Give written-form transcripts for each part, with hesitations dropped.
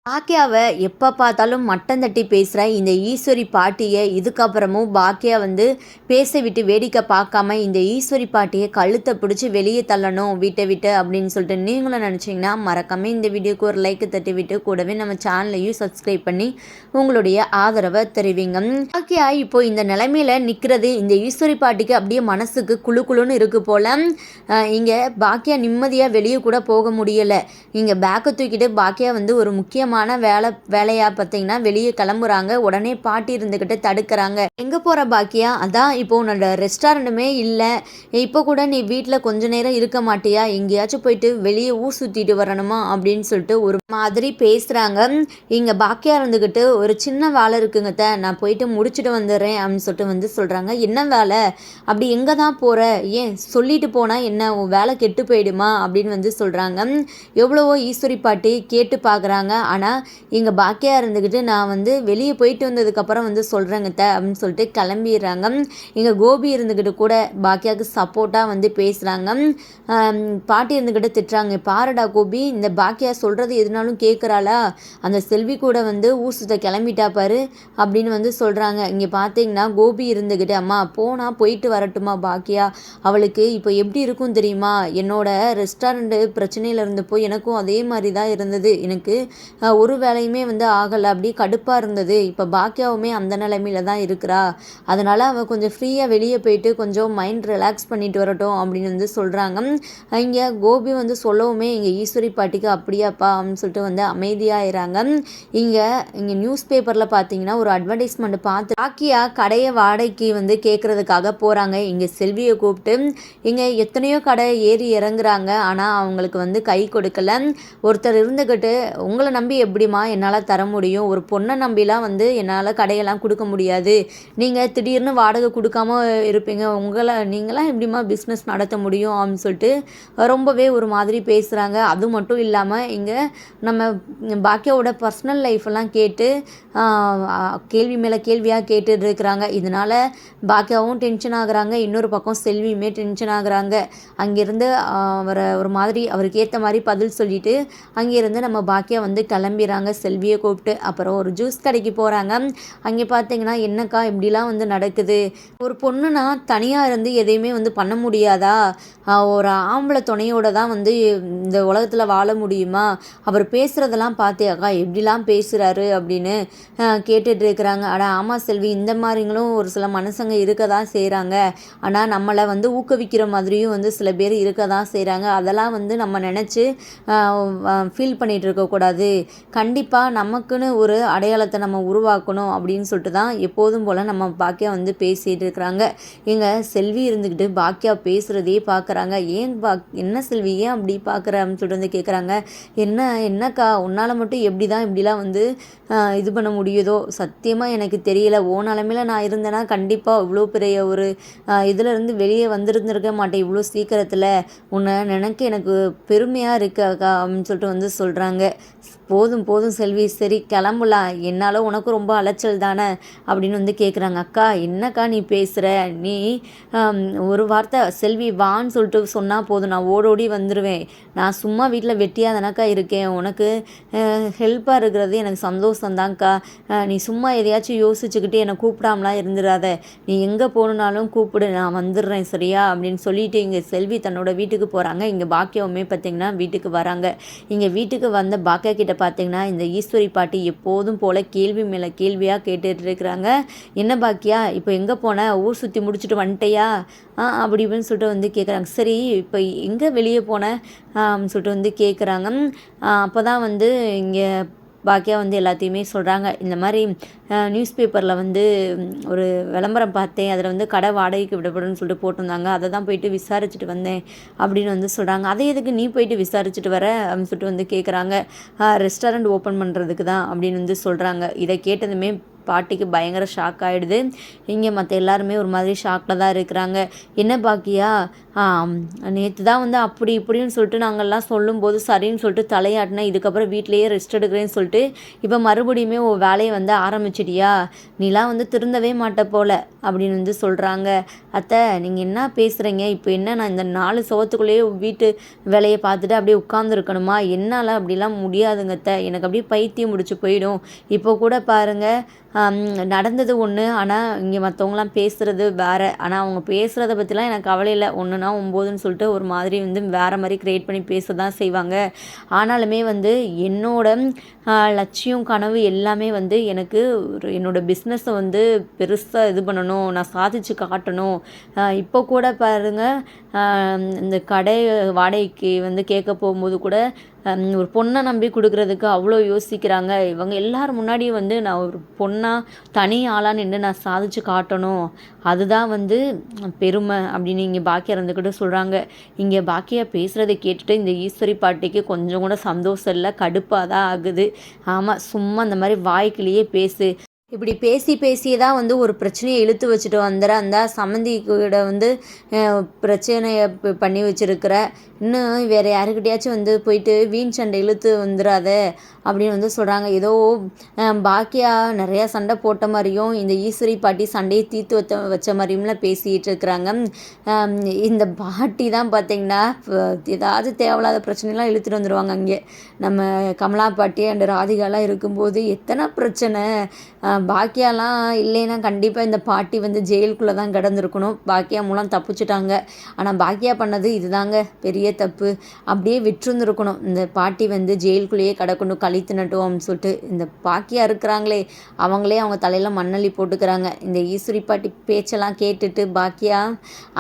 பாக்கியாவை எப்போ பார்த்தாலும் மட்டம் தட்டி பேசுகிற இந்த ஈஸ்வரி பாட்டியை இதுக்கப்புறமும் பாக்கியா வந்து பேச விட்டு வேடிக்கை பார்க்காம இந்த ஈஸ்வரி பாட்டியை கழுத்தை பிடிச்சி வெளியே தள்ளணும் வீட்டை விட்டு அப்படின்னு சொல்லிட்டு நீங்களும் நினச்சிங்கன்னா மறக்காமல் இந்த வீடியோக்கு ஒரு லைக் தட்டி விட்டு கூடவே நம்ம சேனலையும் சப்ஸ்கிரைப் பண்ணி உங்களுடைய ஆதரவை தெரிவிங்க. பாக்கியா இப்போ இந்த நிலைமையில நிற்கிறது இந்த ஈஸ்வரி பாட்டிக்கு அப்படியே மனசுக்கு குழு குழுன்னு இருக்கு போல. இங்கே பாக்கியா நிம்மதியாக வெளியே கூட போக முடியலை. இங்கே பேக்கை தூக்கிட்டு பாக்கியா வந்து ஒரு முக்கியமான வேலையாக பார்த்தீங்கன்னா வெளியே கிளம்புறாங்க. உடனே பாட்டி இருந்துக்கிட்டு தடுக்கிறாங்க. எங்கே போகிற பாக்கியா? அதான் இப்போ உன்னோட ரெஸ்டாரண்ட்டுமே இல்லை, இப்போ கூட நீ வீட்டில் கொஞ்ச நேரம் இருக்க மாட்டியா? எங்கேயாச்சும் போயிட்டு வெளியே ஊர் சுற்றிட்டு வரணுமா அப்படின்னு சொல்லிட்டு ஒரு மாதிரி பேசுகிறாங்க. இங்கே பாக்கியா இருந்துக்கிட்டு ஒரு சின்ன வேலை இருக்குங்க, நான் போயிட்டு முடிச்சுட்டு வந்துடுறேன் அப்படின்னு சொல்லிட்டு வந்து சொல்கிறாங்க. என்ன வேலை? அப்படி எங்கே தான் போகிற? ஏன் சொல்லிட்டு போனால் என்ன உன் வேலை கெட்டு போயிடுமா அப்படின்னு வந்து சொல்கிறாங்க. எவ்வளவோ ஈஸ்வரி பாட்டி கேட்டு பார்க்குறாங்க. ஆனால் இங்கே பாக்கியா இருந்துக்கிட்டு நான் வந்து வெளியே போயிட்டு வந்ததுக்கப்புறம் வந்து சொல்கிறேங்க அப்படின்னு சொல்லிட்டு கிளம்பிடுறாங்க. இங்கே கோபி இருந்துக்கிட்டு கூட பாக்கியாவுக்கு சப்போர்ட்டாக வந்து பேசுகிறாங்க. பாட்டி இருந்துக்கிட்டு திட்டுறாங்க, பாருடா கோபி, இந்த பாக்கியா சொல்கிறது எதுனாலும் கேட்குறாளா? அந்த செல்வி கூட வந்து ஊர் சுத்த கிளம்பிட்டா பாரு அப்படின்னு வந்து சொல்கிறாங்க. இங்கே பார்த்தீங்கன்னா கோபி இருந்துக்கிட்டு, அம்மா போனால் போயிட்டு வரட்டுமா பாக்கியா, அவளுக்கு இப்போ எப்படி இருக்கும் தெரியுமா? என்னோட ரெஸ்டாரண்ட்டு பிரச்சனையில் இருந்தப்போ எனக்கும் அதே மாதிரி தான் இருந்தது. எனக்கு ஒரு வேலையுமே வந்து ஆகலை, அப்படி கடுப்பாக இருந்தது. இப்போ பாக்கியாவுமே அந்த நிலைமையில தான் இருக்கிறா. அதனால் அவள் கொஞ்சம் ஃப்ரீயாக வெளியே போயிட்டு கொஞ்சம் மைண்ட் ரிலாக்ஸ் பண்ணிட்டு வரட்டும் அப்படின்னு வந்து சொல்கிறாங்க. இங்கே கோபி வந்து சொல்லவுமே இங்கே ஈஸ்வரி பாட்டிக்கு அப்படியாப்பா அப்படின்னு சொல்லிட்டு வந்து அமைதியாகிறாங்க. இங்கே நியூஸ் பேப்பரில் பார்த்தீங்கன்னா ஒரு அட்வர்டைஸ்மெண்ட் பார்த்து பாக்கியா கடையை வாடகைக்கு வந்து கேட்குறதுக்காக போகிறாங்க. இங்கே செல்வியை கூப்பிட்டு இங்கே எத்தனையோ கடை ஏறி இறங்குறாங்க, ஆனால் அவங்களுக்கு வந்து கை கொடுக்கல. ஒருத்தர் இருந்துக்கிட்டு, உங்களை நம்பி எப்படிமா என்னால் தர முடியும்? ஒரு பொண்ணை நம்பிலாம் வந்து என்னால் கடையெல்லாம் கொடுக்க முடியாது. நீங்கள் திடீர்னு வாடகை கொடுக்காம இருப்பீங்க, நீங்களாம் எப்படிமா பிஸ்னஸ் நடத்த முடியும் அப்படின்னு சொல்லிட்டு ரொம்பவே ஒரு மாதிரி பேசுகிறாங்க. அது மட்டும் இல்லாமல் இங்கே நம்ம பாக்கியாவோட பர்சனல் லைஃப்பெல்லாம் கேட்டு கேள்வி மேலே கேள்வியாக கேட்டுட்டு இருக்கிறாங்க. இதனால் பாக்கியாவும் டென்ஷன் ஆகுறாங்க, இன்னொரு பக்கம் செல்வியுமே டென்ஷன் ஆகுறாங்க. அங்கேருந்து அவரை ஒரு மாதிரி அவருக்கு ஏற்ற மாதிரி பதில் சொல்லிவிட்டு அங்கேருந்து நம்ம பாக்கியா வந்து கிளம்பிடுறாங்க செல்வியை கூப்பிட்டு. அப்புறம் ஒரு ஜூஸ் கடைக்கு போகிறாங்க. அங்கே பார்த்தீங்கன்னா, என்னக்கா இப்படிலாம் வந்து நடக்குது? ஒரு பொண்ணுனா தனியாக இருந்து எதையுமே வந்து பண்ண முடியாதா? ஒரு ஆம்பளை துணையோட தான் வந்து இந்த உலகத்தில் வாழ முடியுமா? அவர் பேசுகிறதெல்லாம் பார்த்தியாக்கா எப்படிலாம் பேசுகிறாரு அப்படின்னு கேட்டுட்டு இருக்கிறாங்க. ஆமாம் செல்வி, இந்த மாதிரிங்களும் ஒரு சில மனுஷங்க இருக்க தான் செய்கிறாங்க. ஆனால் நம்மளை வந்து ஊக்குவிக்கிற மாதிரியும் வந்து சில பேர் இருக்க தான் செய்கிறாங்க. அதெல்லாம் வந்து நம்ம நினச்சி ஃபீல் பண்ணிகிட்டு இருக்கக்கூடாது. கண்டிப்பாக நமக்குன்னு ஒரு அடையாளத்தை நம்ம உருவாக்கணும் அப்படின்னு சொல்லிட்டு தான் எப்போதும் போல் நம்ம பாக்கியா வந்து பேசிகிட்டு இருக்கிறாங்க. எங்கள் செல்வி இருந்துக்கிட்டு பாக்கியா பேசுகிறதே பார்க்குறாங்க. என்ன செல்வி ஏன் அப்படி பார்க்குற அப்படின்னு சொல்லிட்டு வந்து கேட்குறாங்க. என்னக்கா உன்னால் மட்டும் எப்படி தான் இப்படிலாம் வந்து இது பண்ண முடியுதோ சத்தியமாக எனக்கு தெரியல. ஓ நிலமையில நான் இருந்தேன்னா கண்டிப்பாக இவ்வளோ பெரிய ஒரு இதிலேருந்து வெளியே வந்திருந்துருக்க மாட்டேன் இவ்வளோ சீக்கிரத்தில். உன்னை நினைக்க எனக்கு பெருமையாக இருக்காக்கா அப்படின்னு சொல்லிட்டு வந்து சொல்கிறாங்க. போதும் போதும் செல்வி, சரி கிளம்பலாம், என்னால் உனக்கு ரொம்ப அலைச்சல் தானே அப்படின்னு வந்து கேட்குறாங்க. அக்கா என்னக்கா நீ பேசுகிற? நீ ஒரு வார்த்தை செல்வி வான்னு சொல்லிட்டு சொன்னால் போதும், நான் ஓடோடி வந்துடுவேன். நான் சும்மா வீட்டில் வெட்டியாக தானக்கா இருக்கேன், உனக்கு ஹெல்ப்பாக இருக்கிறது எனக்கு சந்தோஷம்தான்க்கா. நீ சும்மா எதையாச்சும் யோசிச்சுக்கிட்டு என்னை கூப்பிடாமலாம் இருந்துடாத. நீ எங்கே போகணுன்னாலும் கூப்பிடு, நான் வந்துடுறேன் சரியா அப்படின்னு சொல்லிட்டு இங்கே செல்வி தன்னோட வீட்டுக்கு போகிறாங்க. இங்கே பாக்கியாவுமே பார்த்திங்கன்னா வீட்டுக்கு வராங்க. இங்கே வீட்டுக்கு வந்த பாக்கியா கிட்ட பார்த்தீங்கன்னா இந்த ஈஸ்வரி பாட்டி எப்போதும் போல் கேள்வி மேலே கேள்வியாக கேட்டுட்டு இருக்கிறாங்க. என்ன பாக்கியா இப்போ எங்கே போன? ஊர் சுற்றி முடிச்சுட்டு வந்துட்டையா அப்படி இப்படின்னு சொல்லிட்டு வந்து கேட்குறாங்க. சரி இப்போ எங்கே வெளியே போனேன் அப்படின்னு சொல்லிட்டு வந்து கேட்குறாங்க. அப்போ தான் வந்து இங்கே பாக்கியா வந்து எல்லாத்தையுமே சொல்கிறாங்க. இந்த மாதிரி நியூஸ் பேப்பரில் வந்து ஒரு விளம்பரம் பார்த்தேன், அதில் வந்து கடை வாடகைக்கு விடப்படும்னு சொல்லிட்டு போட்டிருந்தாங்க, அதை தான் போயிட்டு விசாரிச்சுட்டு வந்தேன் அப்படின்னு வந்து சொல்கிறாங்க. அதே எதுக்கு நீ போயிட்டு விசாரிச்சுட்டு வர அப்படின்னு சொல்லிட்டு வந்து கேட்குறாங்க. ரெஸ்டாரண்ட் ஓப்பன் பண்ணுறதுக்கு தான் அப்படின்னு வந்து சொல்கிறாங்க. இதை கேட்டதுமே பாட்டிக்கு பயங்கர ஷாக் ஆகிடுது. இங்கே மற்ற எல்லாருமே ஒரு மாதிரி ஷாக்கில் தான் இருக்கிறாங்க. என்ன பாக்கியா, நேற்று தான் வந்து அப்படி இப்படின்னு சொல்லிட்டு நாங்கள்லாம் சொல்லும்போது சரின்னு சொல்லிட்டு தலையாட்டினேன், இதுக்கப்புறம் வீட்டிலேயே ரெஸ்ட் எடுக்கிறேன்னு சொல்லிட்டு இப்போ மறுபடியுமே வேலையை வந்து ஆரம்பிச்சிட்டியா, நீலாம் வந்து திருந்தவே மாட்ட போல அப்படின்னு வந்து சொல்கிறாங்க. அத்தை நீங்கள் என்ன பேசுகிறீங்க, இப்போ என்ன நான் இந்த 4 சுவத்துக்குள்ளேயே வீட்டு வேலையை பார்த்துட்டு அப்படியே உட்காந்துருக்கணுமா, என்னால் அப்படிலாம் முடியாதுங்க அத்தை, எனக்கு அப்படியே பைத்தியம் முடிச்சு போயிடும். இப்போ கூட பாருங்கள், நடந்தது ஒன்று, ஆனால் இங்கே மற்றவங்களாம் பேசுகிறது வேறு. ஆனால் அவங்க பேசுகிறத பற்றிலாம் எனக்கு கவலை இல்லை, 1னா 9ன்னு சொல்லிட்டு ஒரு மாதிரி வந்து வேறு மாதிரி க்ரியேட் பண்ணி பேச தான் செய்வாங்க. ஆனாலுமே வந்து என்னோட லட்சியம் கனவு எல்லாமே வந்து எனக்கு என்னோடய பிஸ்னஸை வந்து பெருசாக இது பண்ணணும், நான் சாதிச்சு காட்டணும். இப்போ கூட பாருங்கள், இந்த கடை வாடகைக்கு வந்து கேட்க போகும்போது கூட ஒரு பொண்ணை நம்பி கொடுக்குறதுக்கு அவ்வளோ யோசிக்கிறாங்க. இவங்க எல்லார் முன்னாடியும் வந்து நான் ஒரு பொண்ணாக தனி ஆளாக நின்று நான் சாதிச்சு காட்டணும், அதுதான் வந்து பெருமை அப்படின்னு இங்கே பாக்கியா இருந்துக்கிட்டு சொல்கிறாங்க. இங்கே பாக்கியா பேசுகிறத கேட்டுட்டு இந்த ஈஸ்வரி பாட்டிக்கு கொஞ்சம் கூட சந்தோஷம் இல்லை, கடுப்பாக தான் ஆகுது. ஆமாம், சும்மா இந்த மாதிரி வாய்க்கிலேயே பேசு, இப்படி பேசி பேசியே தான் வந்து ஒரு பிரச்சனையை இழுத்து வச்சுட்டு வந்துற அந்த சம்மந்தி கூட வந்து பிரச்சனையை பண்ணி வச்சுருக்கிற, இன்னும் வேறு யாருக்கிட்டையாச்சும் வந்து போயிட்டு வீண் சண்டை இழுத்து வந்துடாத அப்படின்னு வந்து சொல்கிறாங்க. ஏதோ பாக்கியா நிறையா சண்டை போட்ட மாதிரியும் இந்த ஈஸ்வரி பாட்டி சண்டையை தீர்த்து வச்ச மாதிரியும்லாம் பேசிகிட்டு இருக்கிறாங்க. இந்த பாட்டி தான் பார்த்திங்கன்னா ஏதாவது தேவையில்லாத பிரச்சனைலாம் இழுத்துட்டு வந்துடுவாங்க. அங்கே நம்ம கமலா பாட்டி அண்ட் ராதிகாலாம் இருக்கும்போது எத்தனை பிரச்சனை. பாக்கியாலாம் இல்லைன்னா கண்டிப்பாக இந்த பாட்டி வந்து ஜெயிலுக்குள்ளே தான் கிடந்திருக்கணும். பாக்கியா மூலம் தப்பிச்சிட்டாங்க. ஆனால் பாக்கியா பண்ணது இதுதாங்க பெரிய தப்பு. அப்படியே விட்டுருந்துருக்கணும், இந்த பாட்டி வந்து ஜெயிலுக்குள்ளேயே கிடக்கணும் கழித்துனட்டும் அப்படின்னு சொல்லிட்டு. இந்த பாக்கியா இருக்கிறாங்களே அவங்களே அவங்க தலையில் மண்ணள்ளி போட்டுக்கிறாங்க. இந்த ஈஸ்வரி பாட்டி பேச்செல்லாம் கேட்டுட்டு பாக்கியா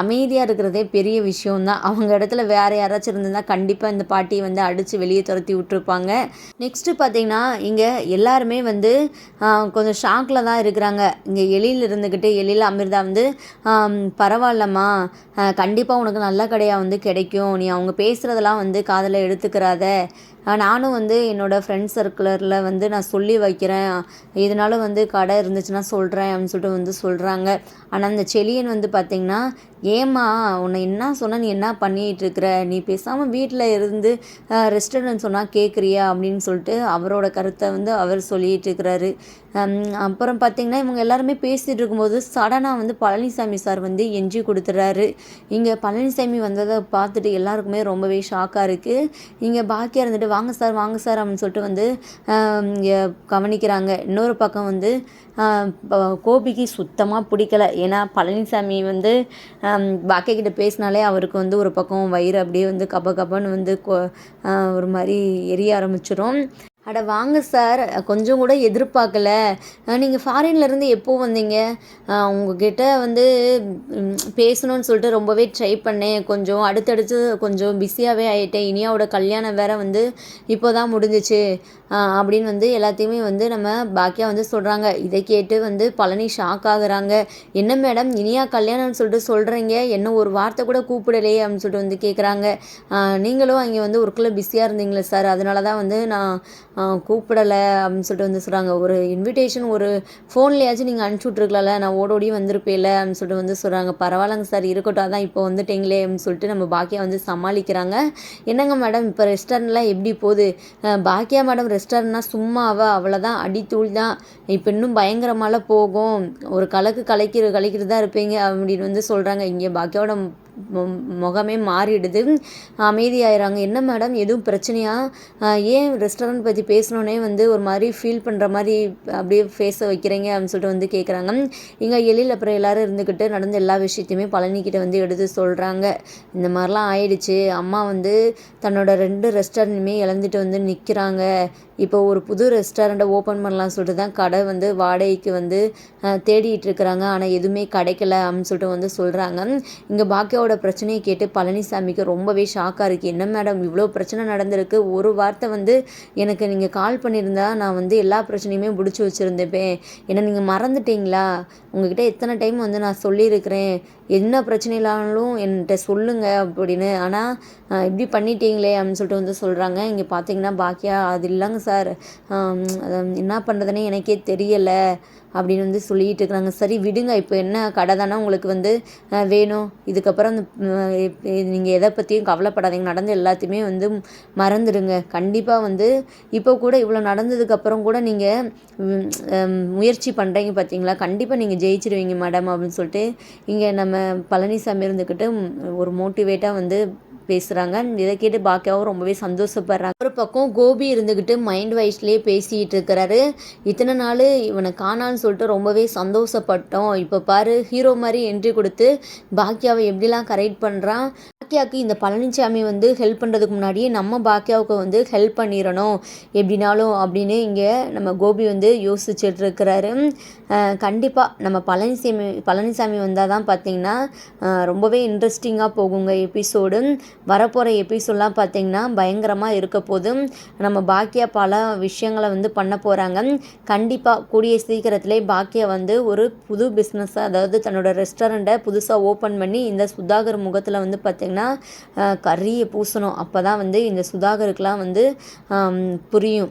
அமைதியாக இருக்கிறதே பெரிய விஷயம்தான். அவங்க இடத்துல வேறு யாராச்சும் இருந்திருந்தால் கண்டிப்பாக இந்த பாட்டியை வந்து அடித்து வெளியே துரத்தி விட்டுருப்பாங்க. நெக்ஸ்ட்டு பார்த்திங்கன்னா இங்கே எல்லாருமே வந்து கொஞ்சம் ஷாக்கில் தான் இருக்கிறாங்க. இங்கே எழில் இருந்துக்கிட்டு எழில் அமிர்தா வந்து பரவாயில்லம்மா, கண்டிப்பாக உனக்கு நல்ல கடையாக வந்து கிடைக்கும், நீ அவங்க பேசுகிறதெல்லாம் வந்து காதில் எடுத்துக்கிறாத, நானும் வந்து என்னோடய ஃப்ரெண்ட்ஸ் சர்க்கிளில் வந்து நான் சொல்லி வைக்கிறேன், இதனால வந்து கடை இருந்துச்சுன்னா சொல்கிறேன் அப்படின்னு சொல்லிட்டு வந்து சொல்கிறாங்க. ஆனால் அந்த செலியன் வந்து பார்த்திங்கன்னா, ஏம்மா உன்னை என்ன சொன்னால் நீ என்ன பண்ணிகிட்ருக்கிற, நீ பேசாமல் வீட்டில் இருந்து ரெஸ்டாரண்ட் சொன்னால் கேட்குறியா அப்படின்னு சொல்லிட்டு அவரோட கருத்தை வந்து அவர் சொல்லிகிட்டு இருக்கிறாரு. அப்புறம் பார்த்திங்கன்னா இவங்க எல்லாருமே பேசிகிட்டு இருக்கும்போது சடனாக வந்து பழனிசாமி சார் வந்து எஞ்சி கொடுத்துட்றாரு. இங்கே பழனிசாமி வந்ததை பார்த்துட்டு எல்லாருக்குமே ரொம்பவே ஷாக்காக இருக்குது. இங்கே பாக்கியா இருந்துட்டு வாங்க சார் அப்படின்னு சொல்லிட்டு வந்து இங்கே கவனிக்கிறாங்க. இன்னொரு பக்கம் வந்து கோபிக்கு சுத்தமாக பிடிக்கல. ஏன்னா பழனிசாமி வந்து பாக்கியா கிட்ட பேசினாலே அவருக்கு வந்து ஒரு பக்கம் வயிறு அப்படியே வந்து கபன்னு வந்து ஒரு மாதிரி எரிய ஆரம்பிச்சிடும். அட வாங்க சார், கொஞ்சம் கூட எதிர்பார்க்கல, நீங்கள் ஃபாரின்லேருந்து எப்போ வந்தீங்க, உங்ககிட்ட வந்து பேசணும்னு சொல்லிட்டு ரொம்பவே ட்ரை பண்ணேன், கொஞ்சம் அடுத்தடுத்து கொஞ்சம் பிஸியாகவே ஆகிட்டேன், இனியாவோட கல்யாணம் வேறு வந்து இப்போ தான் முடிஞ்சிச்சு அப்படின்னு வந்து எல்லாத்தையுமே வந்து நம்ம பாக்கியா வந்து சொல்கிறாங்க. இதை கேட்டு வந்து பழனி ஷாக் ஆகுறாங்க. என்ன மேடம் இனியா கல்யாணம்னு சொல்லிட்டு சொல்கிறீங்க, என்ன ஒரு வார்த்தை கூட கூப்பிடலையே அப்படின்னு சொல்லிட்டு வந்து கேட்குறாங்க. நீங்களும் அங்கே வந்து ஒர்க்கில் பிஸியாக இருந்தீங்களே சார், அதனால தான் வந்து நான் கூப்பிடலை அப்படின்னு சொல்லிட்டு வந்து சொல்கிறாங்க. ஒரு இன்விடேஷன் ஒரு ஃபோன்லேயாச்சும் நீங்கள் அனுப்பிச்சி விட்ருக்கலாம்ல, நான் ஓடோடி வந்திருப்பேல அப்படின்னு சொல்லிட்டு வந்து சொல்கிறாங்க. பரவாயில்லங்க சார், இருக்கட்டும், அதான் இப்போ வந்துட்டீங்களே அப்படின்னு சொல்லிட்டு நம்ம பாக்கியா வந்து சமாளிக்கிறாங்க. என்னங்க மேடம் இப்போ ரெஸ்டாரண்ட்லாம் எப்படி போகுது, பாக்கியா மேடம் ரெஸ்டாரண்ட்னா சும்மாவா, அவ்வளோதான் அடித்தூள் தான், இப்போ இன்னும் பயங்கரமாலாம் போகும், ஒரு கலைக்கிறது தான் இருப்பீங்க அப்படின்னு வந்து சொல்கிறாங்க. இங்கே பாக்கியாவோட முகமே மாறிடுது, அமைதியாகிறாங்க. என்ன மேடம் எதுவும் பிரச்சனையா, ஏன் ரெஸ்டாரண்ட் பற்றி பேசணுன்னே வந்து ஒரு மாதிரி ஃபீல் பண்ணுற மாதிரி அப்படியே ஃபேஸ வைக்கிறீங்க அப்படின்னு சொல்லிட்டு வந்து கேட்குறாங்க. இங்கே எழில் அப்புறம் எல்லோரும் இருந்துக்கிட்டு நடந்த எல்லா விஷயத்தையுமே பழனிக்கிட்ட வந்து எடுத்து சொல்கிறாங்க. இந்த மாதிரிலாம் ஆயிடுச்சு, அம்மா வந்து தன்னோட 2 ரெஸ்டாரண்ட்டுமே இழந்துட்டு வந்து நிற்கிறாங்க, இப்போ ஒரு புது ரெஸ்டாரண்ட்டை ஓப்பன் பண்ணலாம்னு சொல்லிட்டு தான் கடை வந்து வாடகைக்கு வந்து தேடிட்டு இருக்கிறாங்க, ஆனால் எதுவுமே கிடைக்கல அப்படின்னு சொல்லிட்டு வந்து சொல்கிறாங்க. இங்கே பாக்கியாவோட பிரச்சனையை கேட்டு பழனிசாமிக்கு ரொம்பவே ஷாக்காக இருக்குது. என்ன மேடம் இவ்வளோ பிரச்சனை நடந்திருக்கு, ஒரு வார்த்தை வந்து எனக்கு நீங்கள் கால் பண்ணியிருந்தா நான் வந்து எல்லா பிரச்சனையுமே முடிச்சு வச்சுருந்தேன், ஏன்னா நீங்கள் மறந்துட்டீங்களா, உங்ககிட்ட எத்தனை டைம் வந்து நான் சொல்லியிருக்கிறேன், என்ன பிரச்சனை இல்லாமலும் என்கிட்ட சொல்லுங்கள் அப்படின்னு, ஆனால் இப்படி பண்ணிட்டீங்களே அப்படின்னு சொல்லிட்டு வந்து சொல்கிறாங்க. இங்கே பார்த்தீங்கன்னா பாக்கியா அது இல்லைங்க சார், என்ன பண்ணுறதுனே எனக்கே தெரியலை அப்படின்னு வந்து சொல்லிகிட்டு இருக்கிறாங்க. சரி விடுங்க, இப்போ என்ன கடை தானே உங்களுக்கு வந்து வேணும், இதுக்கப்புறம் அந்த நீங்கள் எதை பற்றியும் கவலைப்படாதீங்க, நடந்த எல்லாத்தையுமே வந்து மறந்துடுங்க. கண்டிப்பாக வந்து இப்போ கூட இவ்வளோ நடந்ததுக்கப்புறம் கூட நீங்கள் முயற்சி பண்ணுறீங்க பார்த்தீங்களா, கண்டிப்பாக நீங்கள் ஜெயிச்சிருவீங்க மேடம் அப்படின்னு சொல்லிட்டு இங்கே நம்ம பழனிசாமி இருந்துக்கிட்டு ஒரு மோட்டிவேட்டாக வந்து பேசுகிறாங்க. இதை கேட்டு பாக்கியாவும் ரொம்பவே சந்தோஷப்படுறாங்க. ஒரு பக்கம் கோபி இருந்துக்கிட்டு மைண்ட் வைஸ்லேயே பேசிகிட்டு இருக்கிறாரு. இத்தனை நாள் இவனை காணான்னு சொல்லிட்டு ரொம்பவே சந்தோஷப்பட்டோம், இப்போ பாரு ஹீரோ மாதிரி என்ட்ரி கொடுத்து பாக்கியாவை எப்படிலாம் கரெக்ட் பண்ணுறான். பாக்கியாவுக்கு இந்த பழனிசாமி வந்து ஹெல்ப் பண்ணுறதுக்கு முன்னாடியே நம்ம பாக்கியாவுக்கு வந்து ஹெல்ப் பண்ணிடணும் எப்படினாலும் அப்படின்னு இங்கே நம்ம கோபி வந்து யோசிச்சுட்டு இருக்கிறாரு. கண்டிப்பாக நம்ம பழனிசாமி வந்தால் தான் பார்த்திங்கன்னா ரொம்பவே இன்ட்ரெஸ்டிங்காக போகுங்க எபிசோடு. வரப்போகிற எபிசோடெலாம் பார்த்திங்கன்னா பயங்கரமாக இருக்க போது. நம்ம பாக்கியா பல விஷயங்களை வந்து பண்ண போகிறாங்க. கண்டிப்பாக கூடிய சீக்கிரத்திலே பாக்கியா வந்து ஒரு புது பிஸ்னஸாக, அதாவது தன்னோட ரெஸ்டாரண்ட்டை புதுசாக ஓப்பன் பண்ணி இந்த சுதாகர் முகத்தில் வந்து பார்த்திங்கன்னா கறியை பூசணும். அப்போ தான் வந்து இந்த சுதாகருக்கெலாம் வந்து புரியும்.